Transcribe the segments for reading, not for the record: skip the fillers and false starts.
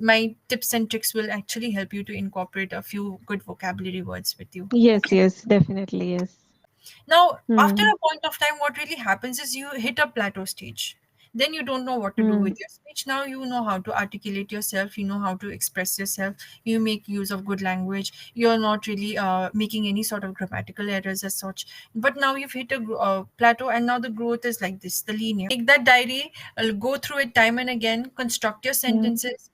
my tips and tricks will actually help you to incorporate a few good vocabulary words with you. Yes, Okay. yes, definitely, yes. Now, after Hmm. a point of time, what really happens is you hit a plateau stage. Then you don't know what to do Hmm. with your speech. Now you know how to articulate yourself, you know how to express yourself, you make use of good language, you're not really making any sort of grammatical errors as such. But now you've hit a plateau, and now the growth is like this, the linear. Take that diary, go through it time and again, construct your Hmm. sentences.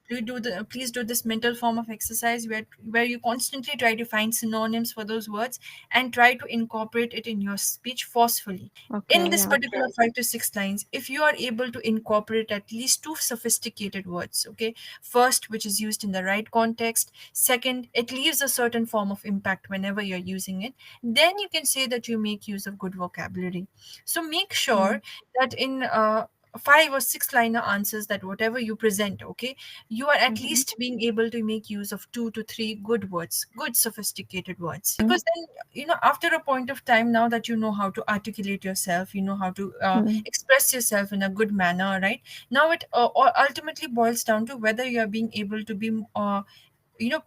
Please do this mental form of exercise where you constantly try to find synonyms for those words and try to incorporate it in your speech forcefully. In Okay, this yeah. particular 5 to 6 lines, if you are able to incorporate at least two sophisticated words, okay, first, which is used in the right context, second, it leaves a certain form of impact whenever you're using it, then you can say that you make use of good vocabulary. So make Hmm. sure that in 5 or 6 liner answers, that whatever you present, okay, you are at Hmm. least being able to make use of 2 to 3 good words, good sophisticated words. Hmm. Because then, after a point of time, now that you know how to articulate yourself, you know how to Hmm. express yourself in a good manner, right? Now it ultimately boils down to whether you are being able to be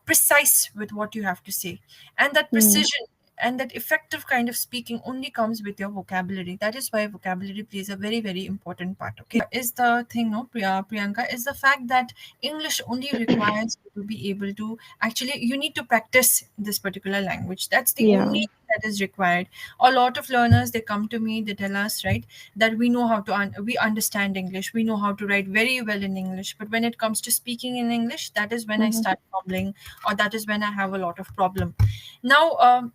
precise with what you have to say, and that Hmm. precision and that effective kind of speaking only comes with your vocabulary. That is why vocabulary plays a very, very important part. Okay, is the thing, no, Priyanka, is the fact that English only requires you to be able to actually, you need to practice this particular language. That's the Yeah. only thing that is required. A lot of learners, they come to me, they tell us, right, that we know how to we understand English, we know how to write very well in English, but when it comes to speaking in English, that is when I Hmm. start fumbling, or that is when I have a lot of problem. Now,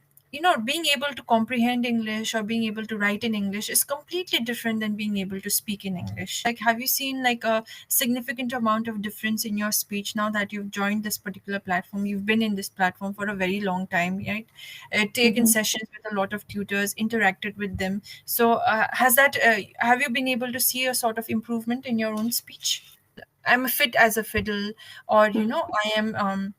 being able to comprehend English or being able to write in English is completely different than being able to speak in English. Like, have you seen like a significant amount of difference in your speech now that you've joined this particular platform? You've been in this platform for a very long time, right? Taken Hmm. sessions with a lot of tutors, interacted with them. So, have you been able to see a sort of improvement in your own speech? I'm fit as a fiddle, or Hmm. I am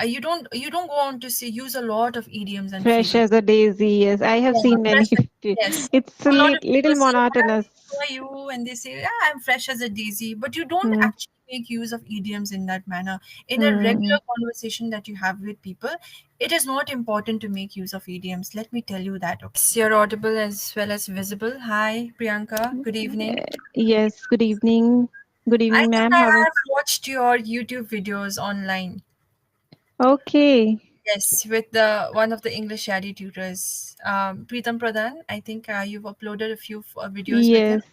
you don't go on to say use a lot of idioms and Fresh phrases. as a daisy, yes. I have Yeah, seen many. fresh. Yes. It's a A lot of little people say, monotonous. "How are you?" And they say, "Yeah, I'm fresh as a daisy." But you don't Hmm. actually make use of idioms in that manner. In a Hmm. regular conversation that you have with people, it is not important to make use of idioms. Let me tell you that. Okay. Yes, you're audible as well as visible. Hi, Priyanka. Good evening. Yes, good evening. Good I evening, think ma'am. I How are... have watched your YouTube videos online. Okay. Yes, with the one of the EnglishYaari tutors, Pritam Pradhan. I think you've uploaded a few videos with him. Yes.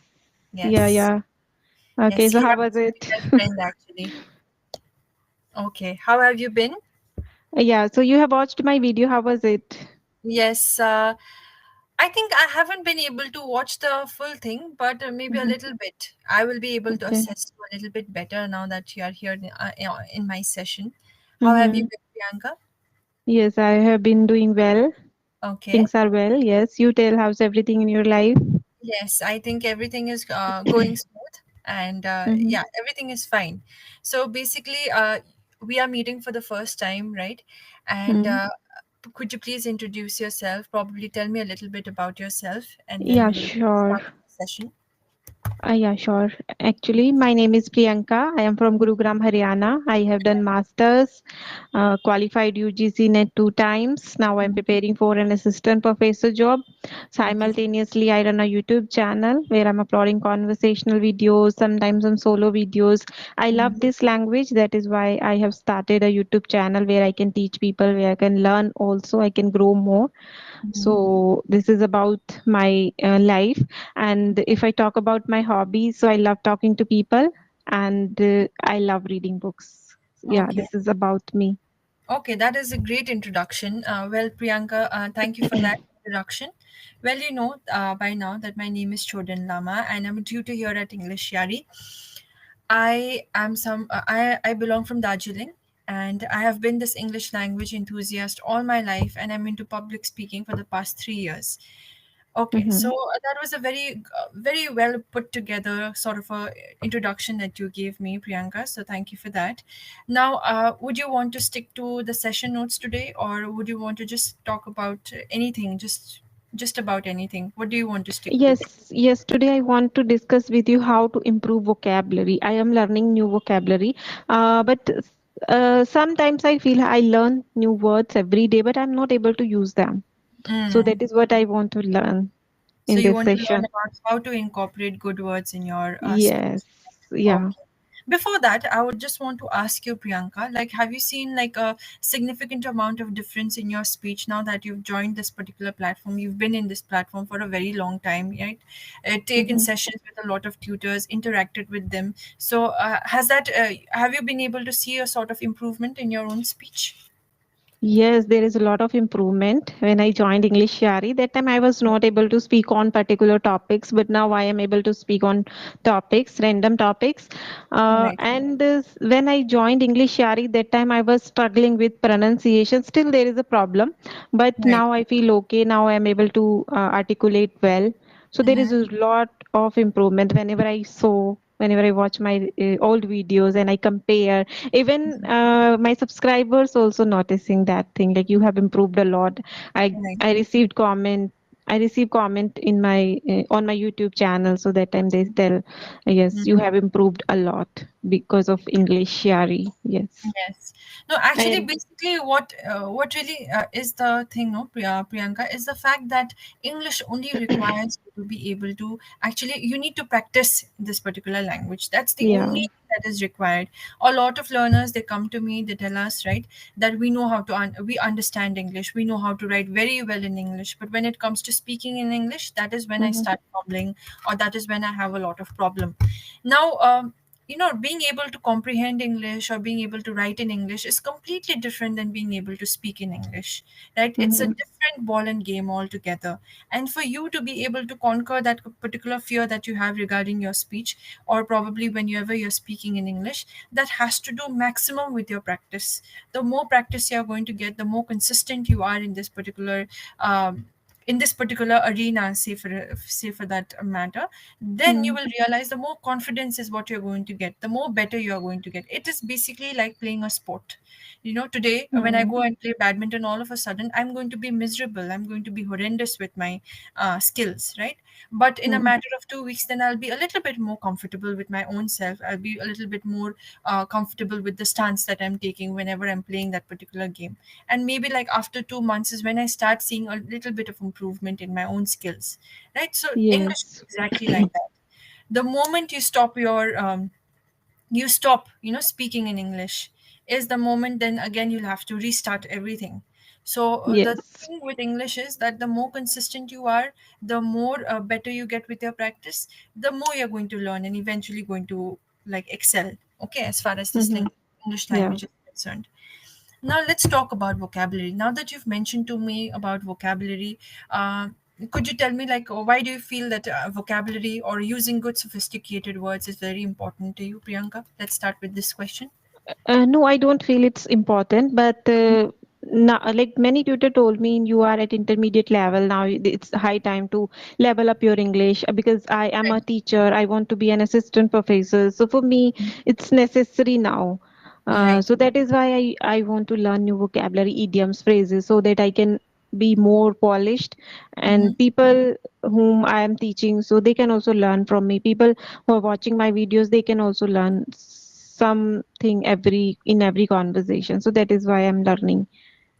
Yeah, Yes, yeah. Okay, yes, so he how was happens to be it? my friend actually. Okay, how have you been? Yeah, so you have watched my video. How was it? Yes, I think I haven't been able to watch the full thing, but maybe a Mhm. little bit. I will be able to Okay. assess you a little bit better now that you are here in my session. How have you Mm-hmm. been, Priyanka? Yes, I have been doing well. Okay. Things are well. Yes, you tell how's everything in your life? Yes, I think everything is going smooth, and Mm-hmm. yeah, everything is fine. So basically, we are meeting for the first time, right? And Mm. could you please introduce yourself? Probably tell me a little bit about yourself, and then Yeah, we'll sure. start the session. Yeah, sure. Actually, my name is Priyanka. I am from Gurugram, Haryana. I have done masters, qualified UGC NET 2 times. Now I'm preparing for an assistant professor job. Okay. Simultaneously, I run a YouTube channel where I'm uploading conversational videos, sometimes some solo videos. I love this language. That is why I have started a YouTube channel where I can teach people, where I can learn also, I can grow more. So this is about my life. And if I talk about my hobbies, so I love talking to people, and I love reading books. Yeah, Okay. this is about me. Okay, that is a great introduction. Well, Priyanka, thank you for that introduction. Well, by now that my name is Chodan Lama, and I'm a tutor here at EnglishYaari. I belong from Darjeeling, and I have been this English language enthusiast all my life, and I'm into public speaking for the past 3 years. Okay, so Hmm. that was a very well put together sort of a introduction that you gave me, Priyanka. So thank you for that. Now, would you want to stick to the session notes today, or would you want to just talk about anything? Just just about anything. What do you want to stick to? Yes. Today I want to discuss with you how to improve vocabulary. I am learning new vocabulary, but sometimes I feel I learn new words every day, but I'm not able to use them. So Mm. that is what I want to learn So in you this want to learn session. about how to incorporate good words in your speech. Yes, yeah. Okay. Before that, I would just want to ask you, Priyanka, like, have you seen like a significant amount of difference in your speech now that you've joined this particular platform? You've been in this platform for a very long time, right? Taken Mhm. sessions with a lot of tutors, interacted with them. So, have you been able to see a sort of improvement in your own speech? Yes, there is a lot of improvement. When I joined EnglishYaari, that time I was not able to speak on particular topics, but now I am able to speak on topics, random topics. Right, When I joined EnglishYaari, that time I was struggling with pronunciation. Still, there is a problem, but right. now I feel okay. Now I am able to articulate well. So there is Mm-hmm. a lot of improvement whenever I watch my old videos and I compare. Even my subscribers also noticing that thing, like you have improved a lot. Right. I received comment. I receive comment in my on my YouTube channel, so that time they tell, yes, you have improved a lot because of English Yari. Yes, Yes. No, actually, and basically, what really is the thing, no, Priyanka, is the fact that English only requires you to be able to actually, you need to practice this particular language. That's the yeah. only thing that is required. A lot of learners, they come to me, they tell us, right, that we know how to, we understand English, we know how to write very well in English, but when it comes to speaking in English, that is when I Hmm. start fumbling, or that is when I have a lot of problem. Now, being able to comprehend English or being able to write in English is completely different than being able to speak in English, right? It's a Hmm. different ball and game altogether. And for you to be able to conquer that particular fear that you have regarding your speech, or probably whenever you're speaking in English, that has to do maximum with your practice. The more practice you're going to get, the more consistent you are um, in this particular arena, say for that matter, then you Hmm. will realize the more confidence is what you're going to get, the more better you are going to get. It is basically like playing a sport. Today when I Hmm. go and play badminton, all of a sudden I'm going to be miserable, I'm going to be horrendous with my skills, right? But in a Hmm. matter of 2 weeks, then I'll be a little bit more comfortable with my own self, I'll be a little bit more comfortable with the stance that I'm taking whenever I'm playing that particular game. And maybe like after 2 months is when I start seeing a little bit of improvement in my own skills, right? So English is Yes. exactly like that. The moment you stop speaking in English is the moment, then again you'll have to restart everything. So the Yes. thing with English is that the more consistent you are, the more better you get with your practice, the more you're going to learn and eventually going to like excel, okay, as far as this Hmm. English Yeah. language is concerned. Now let's talk about vocabulary. Now that you've mentioned to me about vocabulary, uh, could you tell me like why do you feel that vocabulary or using good sophisticated words is very important to you, Priyanka? Let's start with this question. No, I don't feel it's important, but now, like many tutor told me, you are at intermediate level now. It's high time to level up your English because I am Right. a teacher. I want to be an assistant professor. So for me, it's necessary now. Right. So that is why I want to learn new vocabulary, idioms, phrases, so that I can be more polished. Mm-hmm. And people whom I am teaching, so they can also learn from me. People who are watching my videos, they can also learn something every conversation. So that is why I'm learning.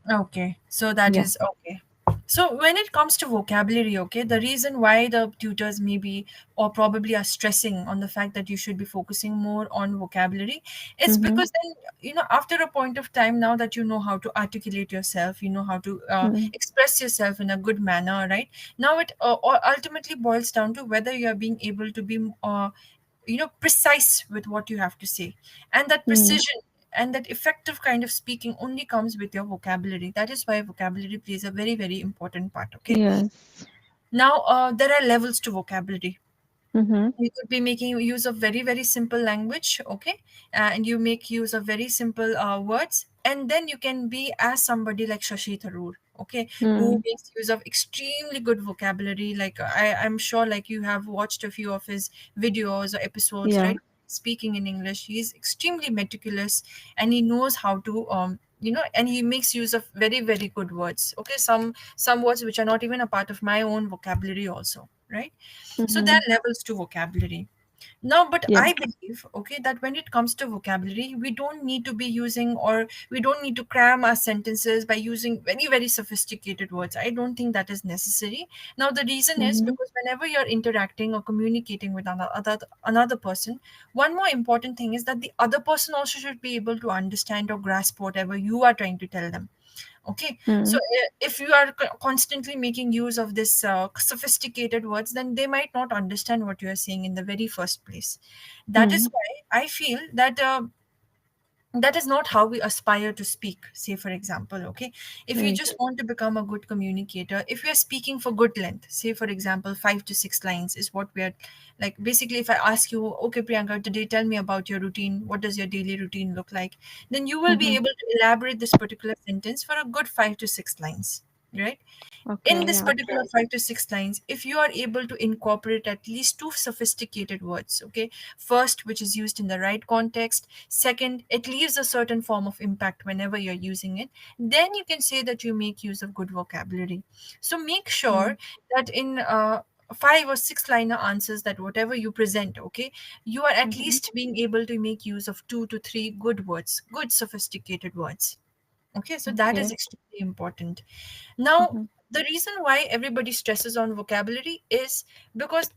Okay, so that Yeah. is okay. So when it comes to vocabulary, okay, the reason why the tutors maybe or probably are stressing on the fact that you should be focusing more on vocabulary is Mm-hmm. because then after a point of time, now that you know how to articulate yourself, you know how to Mm-hmm. express yourself in a good manner, right? Now it ultimately boils down to whether you are being able to be precise with what you have to say, and that precision and that effective kind of speaking only comes with your vocabulary. That is why vocabulary plays a very very important part, okay? Yes. Now there are levels to vocabulary. Mm-hmm. You could be making use of very very simple language, okay, and you make use of very simple words, and then you can be as somebody like Shashi Tharoor, okay, who Mm. makes use of extremely good vocabulary. Like I'm sure like you have watched a few of his videos or episodes, Yeah. right? Speaking in English, he is extremely meticulous, and he knows how to and he makes use of very very good words. Okay, some words which are not even a part of my own vocabulary also, right? So there Mm-hmm. are levels to vocabulary. Now, but Yeah. I believe, okay, that when it comes to vocabulary, we don't need to be using, or we don't need to cram our sentences by using very, very sophisticated words. I don't think that is necessary. Now, the reason is Mm-hmm. because whenever you're interacting or communicating with another person, one more important thing is that the other person also should be able to understand or grasp whatever you are trying to tell them. Okay, so Mm-hmm. if you are constantly making use of this sophisticated words, then they might not understand what you are saying in the very first place. That is Mm-hmm. why I feel that is not how we aspire to speak. Say for example, okay, if you Right. just want to become a good communicator, if we are speaking for good length, say for example 5 to 6 lines is what we are, like, basically if I ask you, okay Priyanka, today tell me about your routine, what does your daily routine look like, then you will be Mm-hmm. able to elaborate this particular sentence for a good 5 to 6 lines, right? In Okay. this Yeah. particular 5 to 6 lines, if you are able to incorporate at least two sophisticated words, okay, first, which is used in the right context, second, it leaves a certain form of impact whenever you're using it, then you can say that you make use of good vocabulary. So make Mm-hmm. sure that in 5 or 6 liner answers, that whatever you present, okay, you are at Mm-hmm. least being able to make use of 2 to 3 good words, good sophisticated words. Okay, so that is Okay. extremely important. Now, Mm-hmm. the reason why everybody stresses on vocabulary is because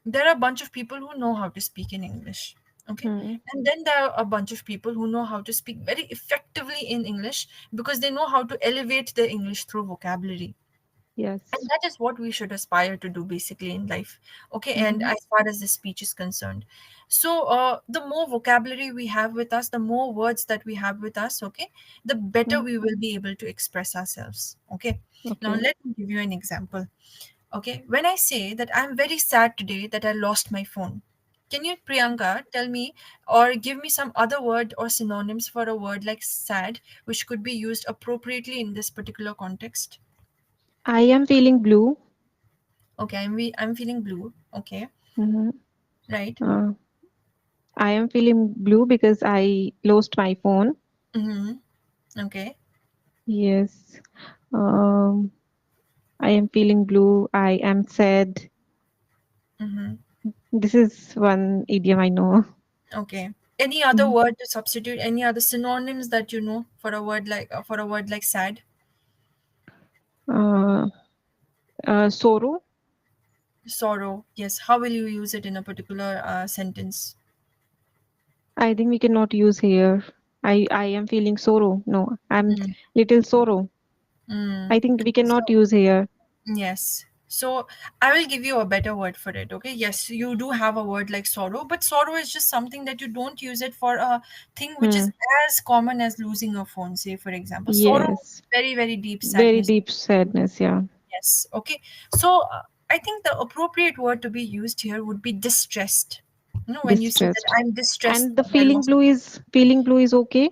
there are a bunch of people who know how to speak in English. Okay. Mm-hmm. And then there are a bunch of people who know how to speak very effectively in English because they know how to elevate their English through vocabulary. And Yes. that is what we should aspire to do basically in life. Okay. And Mm-hmm. as far as the speech is concerned. So, the more vocabulary we have with us, the more words that we have with us, okay, the better Mm-hmm. we will be able to express ourselves. Okay. Now, Okay. let me give you an example. Okay, when I say that I'm very sad today that I lost my phone, can you, Priyanka, tell me or give me some other word or synonyms for a word like sad, which could be used appropriately in this particular context? I am feeling blue. Okay, I'm feeling blue. Okay, Mm-hmm. right. Uh, I am feeling blue because I lost my phone. Mm-hmm. Okay. Yes. Um, I am feeling blue. I am sad. Mm-hmm. This is one idiom I know. Okay. Any other Mhm. word to substitute? Any other synonyms that you know for a word like sad? Uh, Sorrow. Sorrow. Yes. How will you use it in a particular sentence? I think we cannot use here. I am feeling sorrow. No, I'm Mm. little sorrow. Mm. I think we cannot So use here. yes. So I will give you a better word for it. Okay. Yes, you do have a word like sorrow, but sorrow is just something that you don't use it for a thing which Hmm. is as common as losing a phone, say, for example. Sorrow is Yes. very, very deep Very sadness. deep sadness. Yeah. Yes. Okay. So I think the appropriate word to be used here would be distressed. When you say that Distressed. I'm distressed And the that I lost. feeling blue is okay.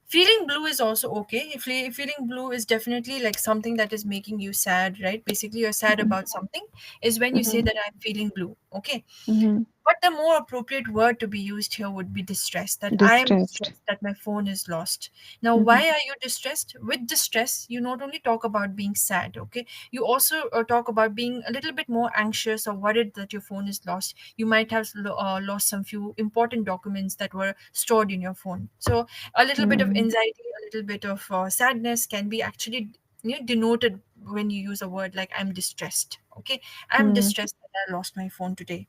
Feeling blue is also okay. If feeling blue is definitely like something that is making you sad, right? Basically, you're sad Mm-hmm. about something, is when you say Mm-hmm. that I'm feeling blue. Okay. Mm-hmm. But the more appropriate word to be used here would be distress, that I am Distressed. distressed that my phone is lost. Now, why Mm-hmm. are you distressed? With distress, you not only talk about being sad, okay, you also talk about being a little bit more anxious or worried that your phone is lost. You might have lost some few important documents that were stored in your phone. So, a little bit of Mm-hmm. anxiety, a little bit of sadness can be actually denoted when you use a word like I'm distressed. Okay, I'm Mm-hmm. distressed that I lost my phone today.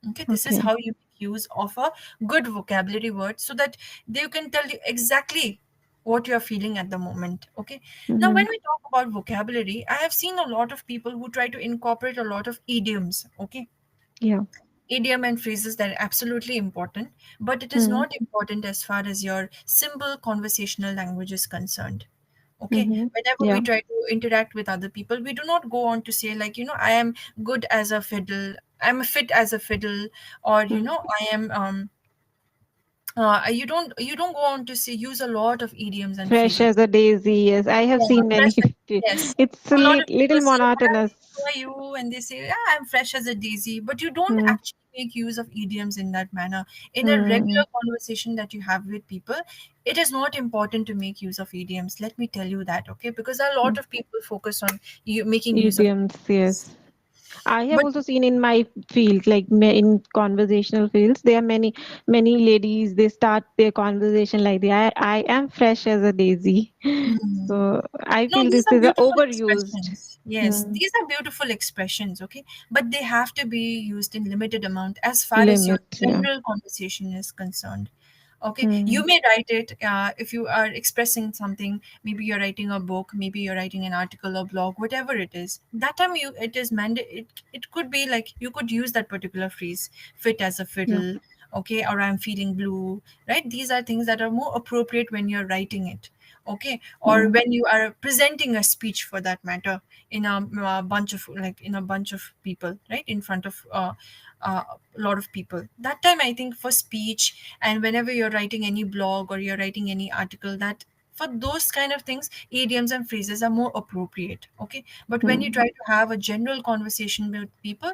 Okay, this is Okay. how you make use of a good vocabulary word so that they can tell you exactly what you're feeling at the moment. Okay, now Mm-hmm. when we talk about vocabulary, I have seen a lot of people who try to incorporate a lot of idioms. Okay, Yeah. idiom and phrases that are absolutely important, but it is Mm-hmm. not important as far as your simple conversational language is concerned. Okay, Mm-hmm. whenever we Yeah. try to interact with other people, we do not go on to say, like, I am good as a fiddle, I'm fit as a fiddle, or Mm-hmm. I am You don't go on to say use a lot of idioms and Fresh phrases. as a daisy. Yes, I have Yeah, seen many. fresh. Yes. It's a A lot of little people say, monotonous. How are you?" And they say, "Yeah, I'm fresh as a daisy." But you don't Hmm. actually make use of idioms in that manner. In a Hmm. regular conversation that you have with people, it is not important to make use of idioms. Let me tell you that, okay? Because a Hmm. lot of people focus on you making use of Idioms, idioms. yes. I have But also seen in my field, like in conversational fields, there are many ladies. They start their conversation like, I am fresh as a daisy." mm, So I no, feel these this are is a beautiful overused. expressions. Yes, Hmm. these are beautiful expressions, okay? But they have to be used in limited amount as far as your Limit. Yeah. general conversation is concerned. Okay, Hmm. you may write it if you are expressing something. Maybe you're writing a book, maybe you're writing an article or blog, whatever it is. That time you it is it could be like you could use that particular phrase, fit as a Yeah. fiddle, okay, or I'm feeling blue, right? These are things that are more appropriate when you're writing it, okay, or Hmm. when you are presenting a speech for that matter in a bunch of like in a bunch of people, right, in front of a lot of people. That time I think for speech, and whenever you're writing any blog or you're writing any article, that for those kind of things idioms and phrases are more appropriate, okay. But when you Hmm. try to have a general conversation with people,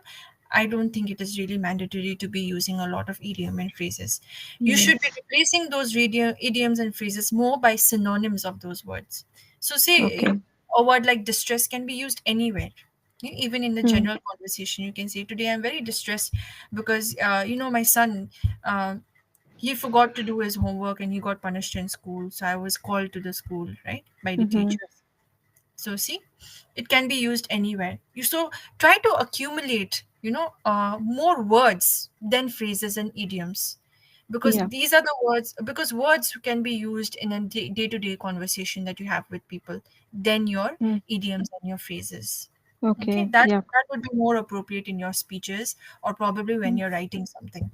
I don't think it is really mandatory to be using a lot of idiom and phrases. You should be Yes. replacing those idioms and phrases more by synonyms of those words. So say Okay. a word like distress can be used anywhere. Even in the Hmm. general conversation, you can say, "Today I'm very distressed because my son, uh, he forgot to do his homework and he got punished in school. So I was called to the school, right, by the Hmm. teachers." So see, it can be used anywhere. You so try to accumulate, more words than phrases and idioms, because Yeah. these are the words. Because words can be used in a day-to-day conversation that you have with people, than your Hmm. idioms and your phrases. Okay, Okay. that Yeah. that would be more appropriate in your speeches, or probably when Hmm. you're writing something,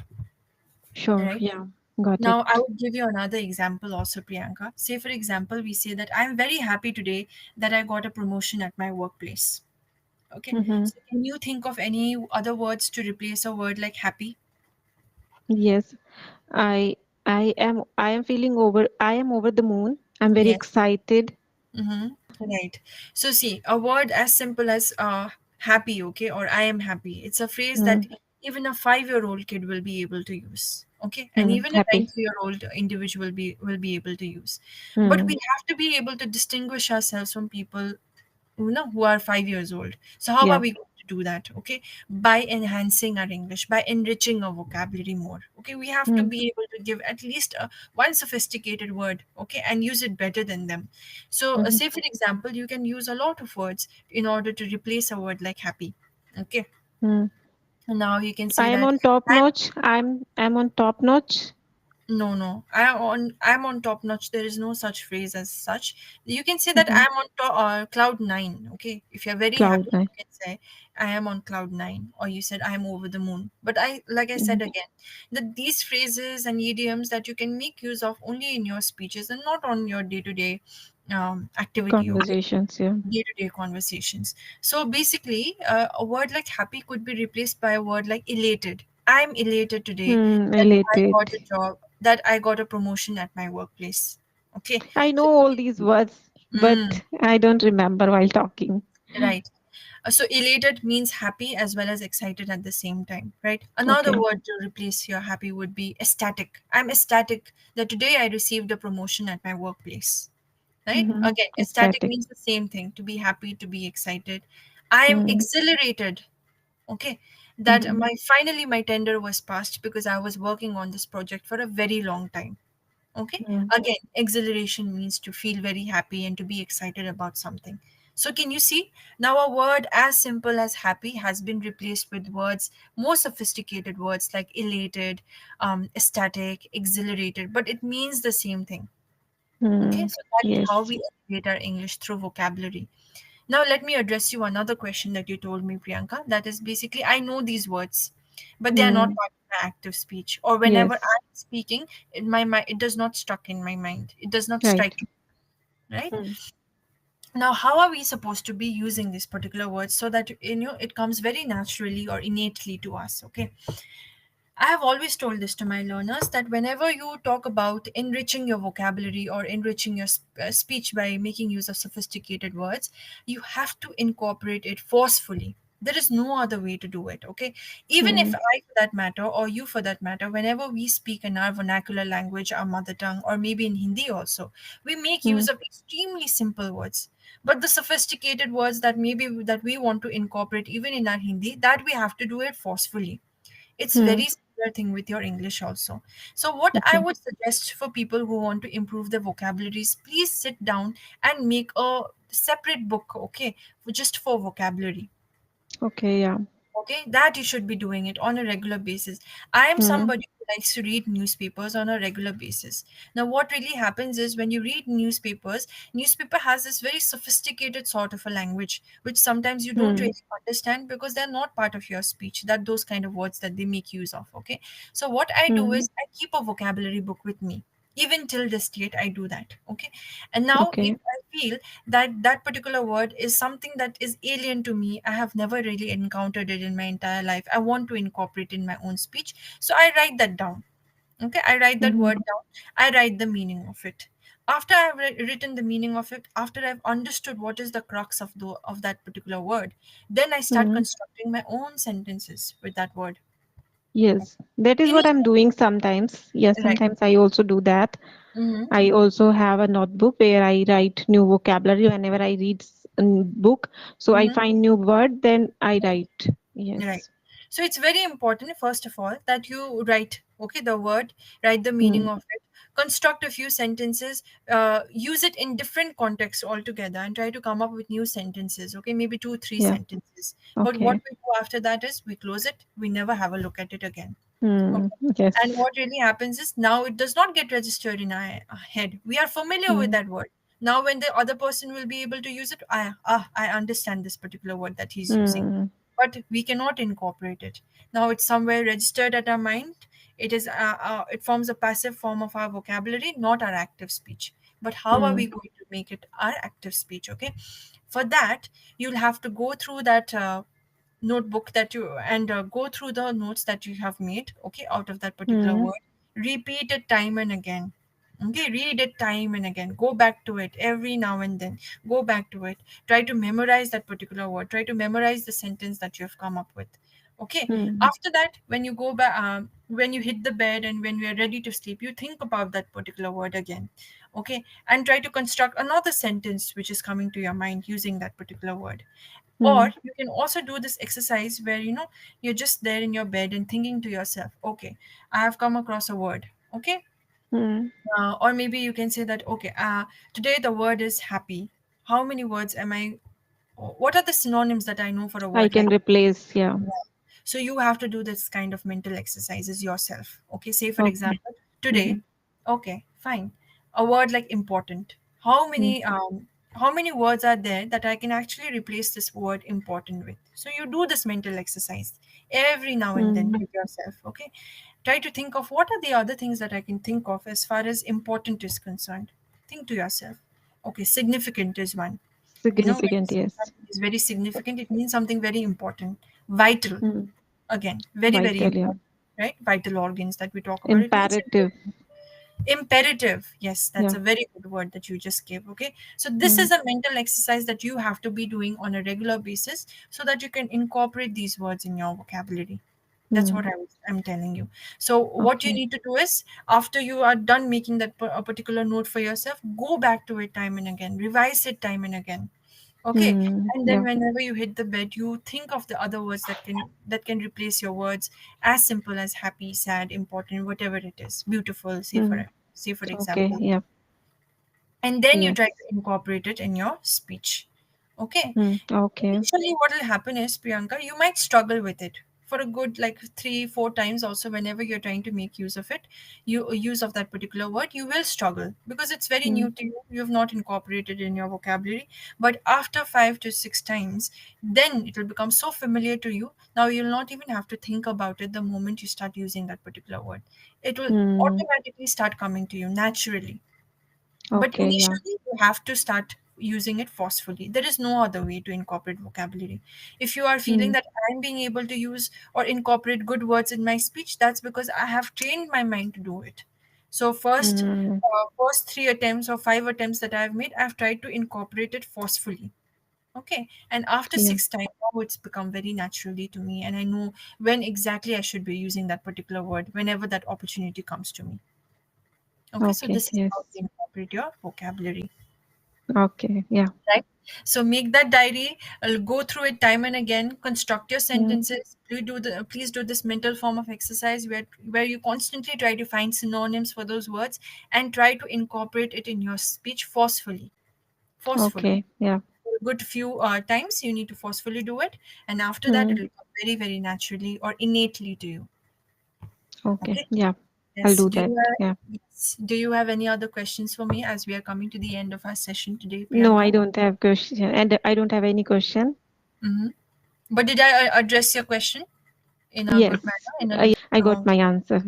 Sure. right? Yeah. Got Now, I it. would give you another example also, Priyanka. Say, for example, we say that I'm very happy today that I got a promotion at my workplace. Okay. Hmm. So, can you think of any other words to replace a word like happy? Yes. I I am feeling over. I am over the moon. I'm very Yes. excited. Mm-hmm. Right. So, see, a word as simple as happy, okay, or I am happy. It's a phrase that Hmm. even a 5-year-old kid will be able to use. Okay. And Hmm. even a Happy. 90-year-old individual will be able to use. But we Hmm. have to be able to distinguish ourselves from people who are 5 years old. So how are Yeah. we going to do that? Okay, by enhancing our English, by enriching our vocabulary more. Okay, we have to Hmm. be able to give at least one sophisticated word, okay, and use it better than them. So Hmm. say for example, you can use a lot of words in order to replace a word like happy. Okay, Hmm. and now you can I say am that on top notch. I'm on top notch. no, no. I'm on top notch. There is no such phrase as such. You can say that Hmm. I'm on cloud nine. Okay, if you're very Cloud happy, nine. you can say I am on cloud nine, or you said I'm over the moon. But like I Hmm. said again, that these phrases and idioms that you can make use of only in your speeches and not on your day-to-day activity. Okay, Conversations. Yeah. day-to-day conversations. So basically, a word like happy could be replaced by a word like elated. I'm elated today Hmm. that I Elated. got a job, that I got a promotion at my workplace. Okay. I So, know all these words, mm, but I don't remember while talking. right. So elated means happy as well as excited at the same time, right? Another Okay. word to replace your happy would be ecstatic. I'm ecstatic that today I received a promotion at my workplace. Right? Hmm. Again, ecstatic Ecstatic. means the same thing, to be happy, to be excited. I am Hmm. exhilarated, okay, that Hmm. my tender was passed because I was working on this project for a very long time. Okay, Hmm. again, exhilaration means to feel very happy and to be excited about something. So can you see, now a word as simple as happy has been replaced with words, more sophisticated words like elated, ecstatic, exhilarated, but it means the same thing. Okay, Hmm. so that is how Yes. we elevate our English through vocabulary. Now, let me address you another question that you told me, Priyanka. That is basically, I know these words, but they are not Hmm. part of my active speech. Or whenever Yes. I'm speaking, in my mind, it does not stuck in my mind. It does not Right. strike me, right? Hmm. Now, how are we supposed to be using these particular words so that it comes very naturally or innately to us? Okay. I have always told this to my learners that whenever you talk about enriching your vocabulary or enriching your speech by making use of sophisticated words, you have to incorporate it forcefully. There is no other way to do it, okay? Even if Hmm. I, for that matter, or you, for that matter, whenever we speak in our vernacular language, our mother tongue, or maybe in Hindi also, we make Hmm. use of extremely simple words. But the sophisticated words that maybe that we want to incorporate even in our Hindi, that we have to do it forcefully. It's Hmm. very similar thing with your English also. So what I Okay. would suggest for people who want to improve their vocabularies, please sit down and make a separate book, okay, just for vocabulary. Okay. Yeah. Okay, that you should be doing it on a regular basis. I am Hmm. somebody who likes to read newspapers on a regular basis. Now what really happens is when you read newspapers, newspaper has this very sophisticated sort of a language which sometimes you don't Hmm. really understand because they're not part of your speech, that those kind of words that they make use of. Okay, so what I do Hmm. is I keep a vocabulary book with me. Even till this date I do that. Okay, and now if Okay. I feel that that particular word is something that is alien to me, I have never really encountered it in my entire life, I want to incorporate in my own speech, so I write that down. Okay, I write that Hmm. word down. I write the meaning of it. After I've written the meaning of it, after I've understood what is the crux of that particular word, then I start Hmm. constructing my own sentences with that word. Yes, that is what I'm Initially, doing sometimes. Yes, right. sometimes I also do that. Mm-hmm. I also have a notebook where I write new vocabulary whenever I read a book. So I Mm-hmm. find new word, then I write. Right. Yes. So it's very important, first of all, that you write, okay, the word, write the meaning Hmm. of it, construct a few sentences, use it in different contexts altogether, and try to come up with new sentences, okay, maybe two, three Yeah. sentences. But what Okay. we do after that is we close it, we never have a look at it again. Hmm. Okay. And Yes. what really happens is now it does not get registered in our head. We are familiar with Hmm. that word. Now, when the other person will be able to use it, I understand this particular word that he's using, Hmm. but we cannot incorporate it. Now it's somewhere registered at our mind. It forms a passive form of our vocabulary, not our active speech. But how are Hmm. we going to make it our active speech? Okay, for that you'll have to go through that notebook that you and go through the notes that you have made, okay, out of that particular Hmm. word. Repeat it time and again. Okay, read it time and again, go back to it every now and then, go back to it, try to memorize that particular word, try to memorize the sentence that you have come up with. Okay, Hmm. after that when you go back, when you hit the bed and when we are ready to sleep, you think about that particular word again. Okay, and try to construct another sentence which is coming to your mind using that particular word. Hmm. Or you can also do this exercise where you're just there in your bed and thinking to yourself, okay, I have come across a word. Okay, Hmm. or maybe you can say that, okay, today the word is happy. How many words am I? What are the synonyms that I know for a I word can like? replace. Yeah. So you have to do this kind of mental exercises yourself. Okay, say for Okay. example, today, Hmm. okay, fine, a word like important. How Hmm. many how many words are there that I can actually replace this word important with? So you do this mental exercise every now and then Hmm. with yourself. Okay, try to think of what are the other things that I can think of as far as important is concerned. Think to yourself. Okay, significant is one. When you Significant. say Yes. something is very significant, it means something very important. Vital, Hmm. again, very, very Vital. Yeah. important, right? Vital organs that we talk about, it means Imperative. important. Imperative, yes, that's Yeah. a very good word that you just gave. Okay, so this Hmm. is a mental exercise that you have to be doing on a regular basis so that you can incorporate these words in your vocabulary. That's Hmm. what I'm telling you. So what you Okay. need to do is, after you are done making that a particular note for yourself, go back to it time and again, revise it time and again. Okay, Hmm. and then Yeah. whenever you hit the bed, you think of the other words that can replace your words, as simple as happy, sad, important, whatever it is, beautiful, Hmm. say for Okay. example, Yeah. and then you try to Yes. incorporate it in your speech. Okay, Hmm. Okay. initially what will happen is, Priyanka, you might struggle with it for a good like 3 4 times also. Whenever you're trying to make use of it, you use of that particular word, you will struggle because it's very Hmm. new to you, you have not incorporated in your vocabulary. But after 5 to 6 times, then it will become so familiar to you. Now you'll not even have to think about it. The moment you start using that particular word, it will Hmm. automatically start coming to you naturally. But Okay. Yeah. initially you have to start using it forcefully. There is no other way to incorporate vocabulary. If you are feeling Mm. that I'm being able to use or incorporate good words in my speech, that's because I have trained my mind to do it. So Mm. first three attempts or five attempts that I've made, I've tried to incorporate it forcefully. Okay. And after Yeah. six times, now it's become very naturally to me. And I know when exactly I should be using that particular word whenever that opportunity comes to me. Okay. So Okay. this is how Yes. to incorporate your vocabulary. Okay. Yeah. Right. So make that diary, go through it time and again, construct your Mm. sentences. Please do this mental form of exercise where you constantly try to find synonyms for those words and try to incorporate it in your speech forcefully. Forcefully. Okay. Yeah. For a good few times you need to forcefully do it, and after that it Mm. will come very, very naturally or innately to you. Okay. Okay. Yeah. I'll Yes. do that. Yeah. Do you have any other questions for me as we are coming to the end of our session today, No, I Priyanka? don't have question, and I don't have any question. Mm-hmm. But did I address your question in a Yes, good manner, in a little I got my answer.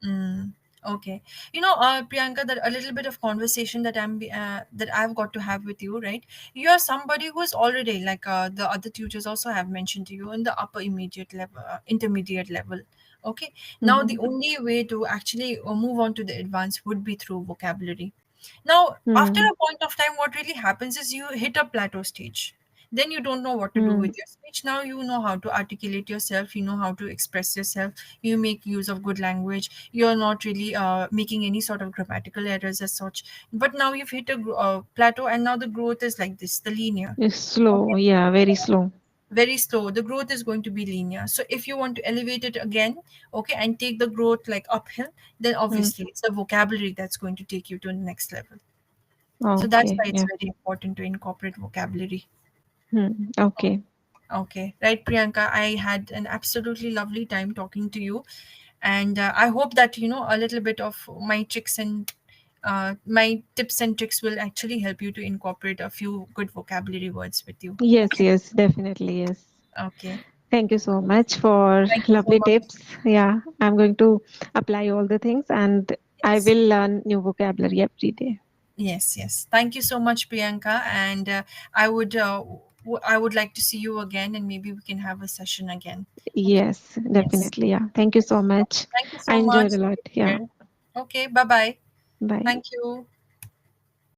Mm, okay. Priyanka, that a little bit of conversation that I've got to have with you, right? You're somebody who's already like the other tutors also have mentioned to you in the upper immediate level, intermediate level. Okay. Now the Mm-hmm. only way to actually move on to the advanced would be through vocabulary. Now, after Mm. a point of time, what really happens is you hit a plateau stage. Then you don't know what to do Mm. with your speech. Now you know how to articulate yourself, you know how to express yourself, you make use of good language, you're not really making any sort of grammatical errors as such. But now you've hit a plateau, and now the growth is like this, the linear. It's slow. Okay. Yeah, very slow. Very slow. The growth is going to be linear. So if you want to elevate it again, okay, and take the growth like uphill, then Mm. obviously it's the vocabulary that's going to take you to the next level. So that's Okay. why it's Yeah. very important to incorporate vocabulary. Mm. Okay. Okay, right, Priyanka. I had an absolutely lovely time talking to you, and I hope that a little bit of my tricks and my tips and tricks will actually help you to incorporate a few good vocabulary words with you. Yes. Okay. Yes. Definitely. Yes. Okay. Thank you so much for Thank you so lovely much. tips. Yeah, I'm going to apply all the things, and I Yes. will learn new vocabulary every day. Yes. Yes. Thank you so much, Priyanka. And I would. I would like to see you again, and maybe we can have a session again. Okay. Yes, Yes. definitely. Yeah. Thank you so Okay. much. Thank you I so enjoyed much. a lot. Take Yeah. care. Okay. Bye bye. Bye. Thank you.